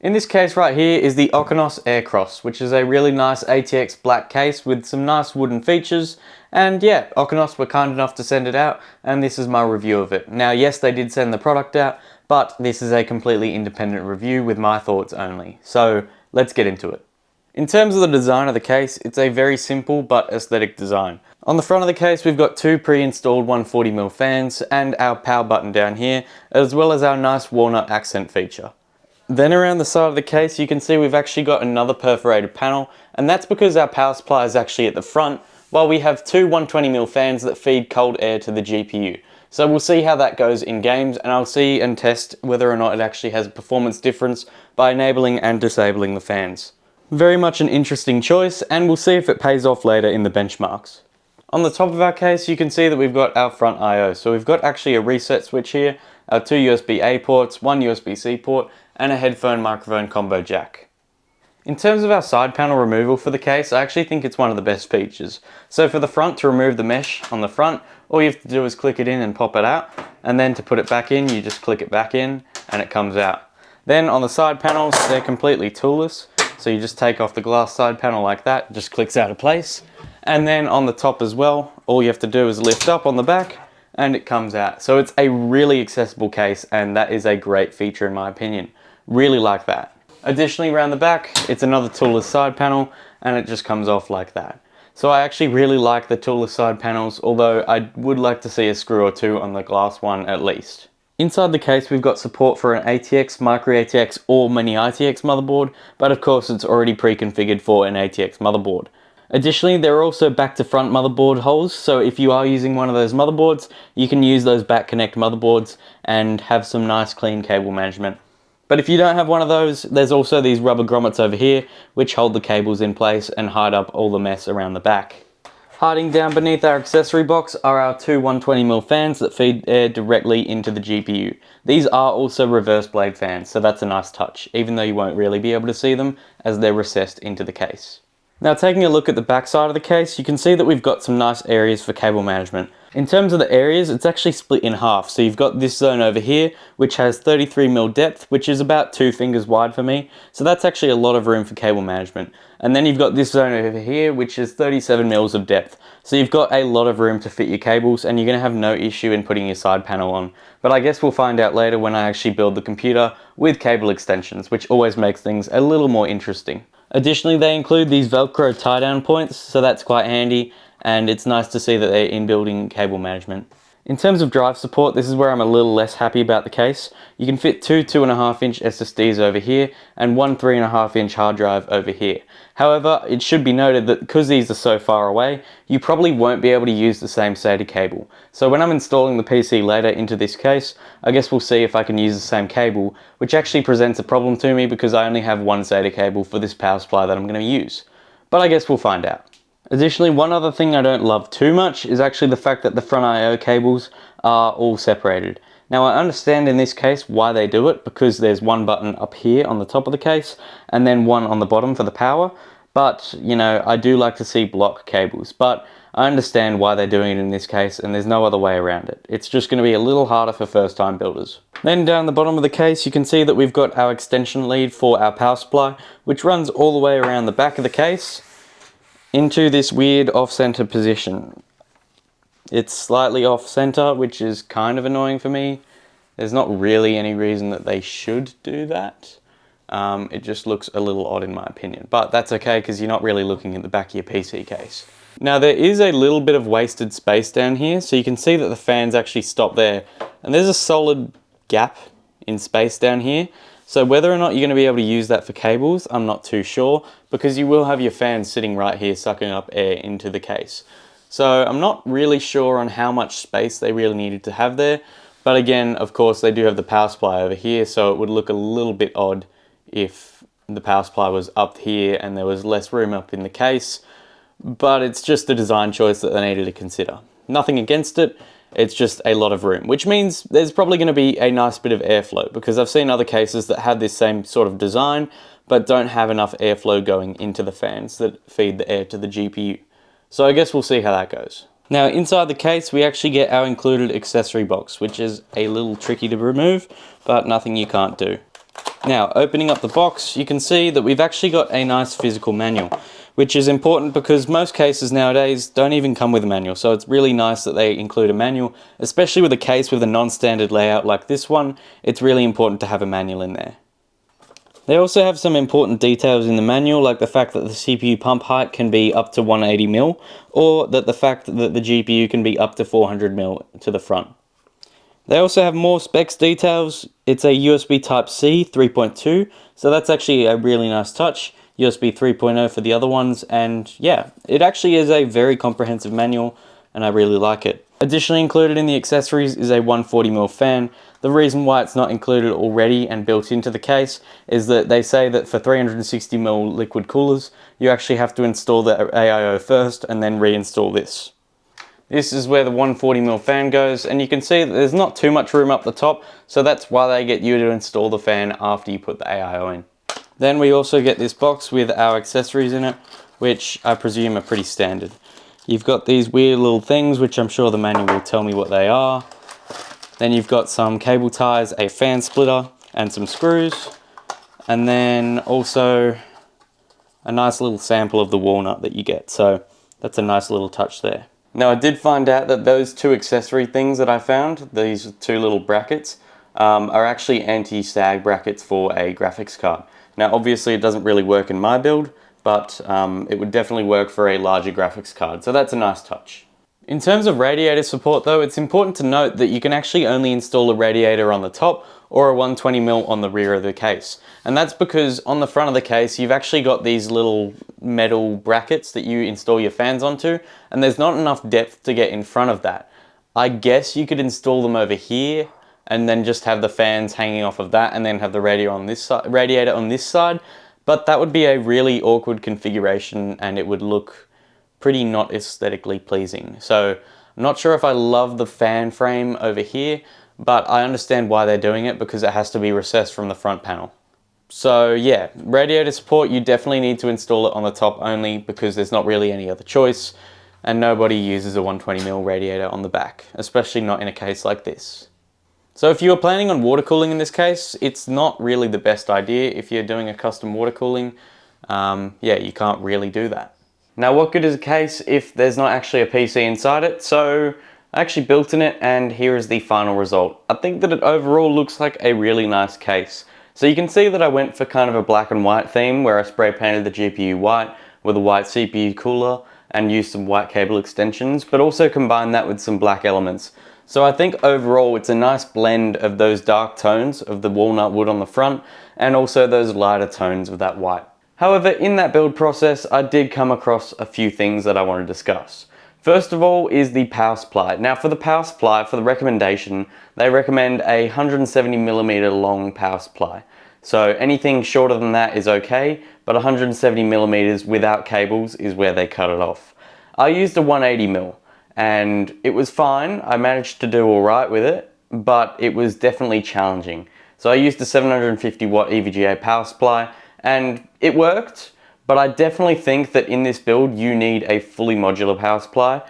In this case right here is the Okinos Aircross, which is a really nice ATX black case with some nice wooden features. And yeah, Okinos were kind enough to send it out, and this is my review of it. Now yes, they did send the product out, but this is a completely independent review with my thoughts only. So let's get into it. In terms of the design of the case, it's a very simple but aesthetic design. On the front of the case we've got two pre-installed 140mm fans and our power button down here, as well as our nice walnut accent feature. Then around the side of the case you can see we've actually got another perforated panel, and that's because our power supply is actually at the front, while we have two 120mm fans that feed cold air to the GPU. So we'll see how that goes in games, and I'll see and test whether or not it actually has a performance difference by enabling and disabling the fans. Very much an interesting choice, and we'll see if it pays off later in the benchmarks. On the top of our case you can see that we've got our front I/O. So we've got actually a reset switch here, our two USB-A ports, one USB-C port, and a headphone microphone combo jack. In terms of our side panel removal for the case, I actually think it's one of the best features. So for the front, to remove the mesh on the front, all you have to do is click it in and pop it out, and then to put it back in you just click it back in and it comes out. Then on the side panels they're completely toolless, so you just take off the glass side panel like that, it just clicks out of place. And then on the top as well, all you have to do is lift up on the back and it comes out. So it's a really accessible case, and that is a great feature in my opinion. Really like that. Additionally, around the back, it's another toolless side panel and it just comes off like that. So I actually really like the toolless side panels, although I would like to see a screw or two on the glass one at least. Inside the case we've got support for an ATX, micro ATX or mini ITX motherboard, but of course it's already pre-configured for an ATX motherboard. Additionally, there are also back to front motherboard holes, so if you are using one of those motherboards, you can use those back connect motherboards and have some nice clean cable management. But if you don't have one of those, there's also these rubber grommets over here which hold the cables in place and hide up all the mess around the back. Hiding down beneath our accessory box are our two 120mm fans that feed air directly into the GPU. These are also reverse blade fans, so that's a nice touch, even though you won't really be able to see them as they're recessed into the case. Now taking a look at the back side of the case, you can see that we've got some nice areas for cable management. In terms of the areas, it's actually split in half. So you've got this zone over here, which has 33mm depth, which is about 2 fingers wide for me. So that's actually a lot of room for cable management. And then you've got this zone over here, which is 37mm of depth. So you've got a lot of room to fit your cables, and you're going to have no issue in putting your side panel on. But I guess we'll find out later when I actually build the computer with cable extensions, which always makes things a little more interesting. Additionally, they include these Velcro tie-down points, so that's quite handy, and it's nice to see that they're in-building cable management. In terms of drive support, this is where I'm a little less happy about the case. You can fit two 2.5-inch SSDs over here and one 3.5-inch hard drive over here. However, it should be noted that because these are so far away, you probably won't be able to use the same SATA cable. So when I'm installing the PC later into this case, I guess we'll see if I can use the same cable, which actually presents a problem to me because I only have one SATA cable for this power supply that I'm going to use. But I guess we'll find out. Additionally, one other thing I don't love too much is actually the fact that the front I/O cables are all separated. Now I understand in this case why they do it, because there's one button up here on the top of the case and then one on the bottom for the power, but you know, I do like to see block cables, but I understand why they're doing it in this case, and there's no other way around it. It's just going to be a little harder for first time builders. Then down the bottom of the case you can see that we've got our extension lead for our power supply, which runs all the way around the back of the case into this weird off-center position. It's slightly off-center, which is kind of annoying for me. There's not really any reason that they should do that. It just looks a little odd in my opinion, but that's okay because you're not really looking at the back of your PC case. Now there is a little bit of wasted space down here, so you can see that the fans actually stop there, and there's a solid gap in space down here. So whether or not you're going to be able to use that for cables, I'm not too sure, because you will have your fans sitting right here sucking up air into the case. So I'm not really sure on how much space they really needed to have there, but again, of course, they do have the power supply over here, so it would look a little bit odd if the power supply was up here and there was less room up in the case, but it's just a design choice that they needed to consider. Nothing against it. It's just a lot of room, which means there's probably going to be a nice bit of airflow, because I've seen other cases that have this same sort of design but don't have enough airflow going into the fans that feed the air to the GPU. So I guess we'll see how that goes. Now inside the case we actually get our included accessory box, which is a little tricky to remove, but nothing you can't do. Now, opening up the box, you can see that we've actually got a nice physical manual, which is important because most cases nowadays don't even come with a manual. So it's really nice that they include a manual, especially with a case with a non-standard layout like this one. It's really important to have a manual in there. They also have some important details in the manual, like the fact that the CPU pump height can be up to 180mm, or that the fact that the GPU can be up to 400mm to the front. They also have more specs details. It's a USB Type-C 3.2, so that's actually a really nice touch. USB 3.0 for the other ones, and yeah, it actually is a very comprehensive manual, and I really like it. Additionally included in the accessories is a 140mm fan. The reason why it's not included already and built into the case is that they say that for 360mm liquid coolers, you actually have to install the AIO first and then reinstall this. This is where the 140mm fan goes, and you can see that there's not too much room up the top, so that's why they get you to install the fan after you put the AIO in. Then we also get this box with our accessories in it, which I presume are pretty standard. You've got these weird little things, which I'm sure the manual will tell me what they are. Then you've got some cable ties, a fan splitter, and some screws. And then also a nice little sample of the walnut that you get. So that's a nice little touch there. Now I did find out that those two accessory things that I found, these two little brackets, are actually anti-sag brackets for a graphics card. Now obviously it doesn't really work in my build, but it would definitely work for a larger graphics card, so that's a nice touch. In terms of radiator support though, it's important to note that you can actually only install a radiator on the top or a 120mm on the rear of the case. And that's because on the front of the case, you've actually got these little metal brackets that you install your fans onto, and there's not enough depth to get in front of that. I guess you could install them over here and then just have the fans hanging off of that and then have the radiator on this side, but that would be a really awkward configuration and it would look pretty not aesthetically pleasing. So I'm not sure if I love the fan frame over here, but I understand why they're doing it because it has to be recessed from the front panel. So yeah, radiator support, you definitely need to install it on the top only because there's not really any other choice, and nobody uses a 120mm radiator on the back, especially not in a case like this. So if you're planning on water cooling in this case, it's not really the best idea. If you're doing a custom water cooling, yeah, you can't really do that. Now what good is a case if there's not actually a PC inside it? So I actually built in it and here is the final result. I think that it overall looks like a really nice case. So you can see that I went for kind of a black and white theme where I spray painted the GPU white with a white CPU cooler and used some white cable extensions, but also combined that with some black elements. So I think overall it's a nice blend of those dark tones of the walnut wood on the front and also those lighter tones of that white. However, in that build process, I did come across a few things that I want to discuss. First of all is the power supply. Now for the power supply, for the recommendation, they recommend a 170mm long power supply. So anything shorter than that is okay, but 170mm without cables is where they cut it off. I used a 180mm and it was fine. I managed to do alright with it, but it was definitely challenging. So I used a 750 watt EVGA power supply and it worked, but I definitely think that in this build you need a fully modular power supply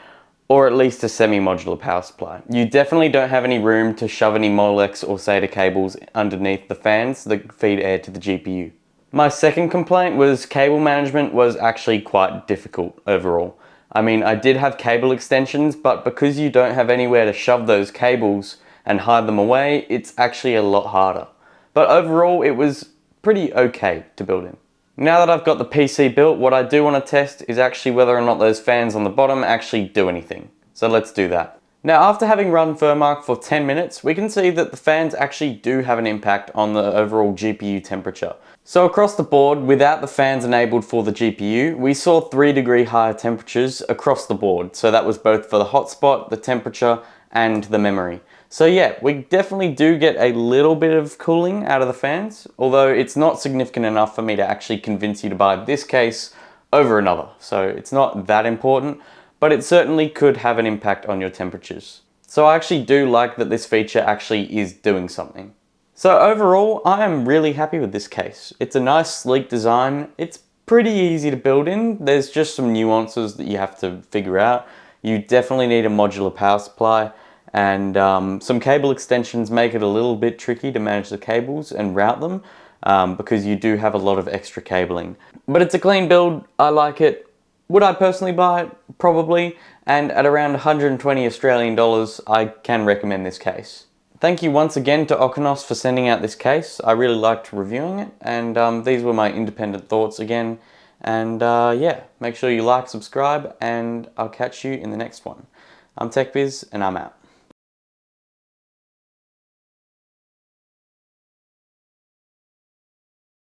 or at least a semi-modular power supply. You definitely don't have any room to shove any Molex or SATA cables underneath the fans that feed air to the GPU. My second complaint was cable management was actually quite difficult overall. I mean, I did have cable extensions, but because you don't have anywhere to shove those cables and hide them away, it's actually a lot harder. But overall, it was pretty okay to build in. Now that I've got the PC built, what I do want to test is actually whether or not those fans on the bottom actually do anything. So let's do that. Now after having run Furmark for 10 minutes, we can see that the fans actually do have an impact on the overall GPU temperature. So across the board, without the fans enabled for the GPU, we saw 3° higher temperatures across the board. So that was both for the hotspot, the temperature, and the memory. So yeah, we definitely do get a little bit of cooling out of the fans, although it's not significant enough for me to actually convince you to buy this case over another. So it's not that important, but it certainly could have an impact on your temperatures. So I actually do like that this feature actually is doing something. So overall, I am really happy with this case. It's a nice sleek design. It's pretty easy to build in. There's just some nuances that you have to figure out. You definitely need a modular power supply. and some cable extensions make it a little bit tricky to manage the cables and route them because you do have a lot of extra cabling. But it's a clean build, I like it. Would I personally buy it? Probably, and at around 120 Australian dollars I can recommend this case. Thank you once again to Okinos for sending out this case. I really liked reviewing it, and these were my independent thoughts again. And yeah, make sure you like, subscribe, and I'll catch you in the next one. I'm TechBiz, and I'm out.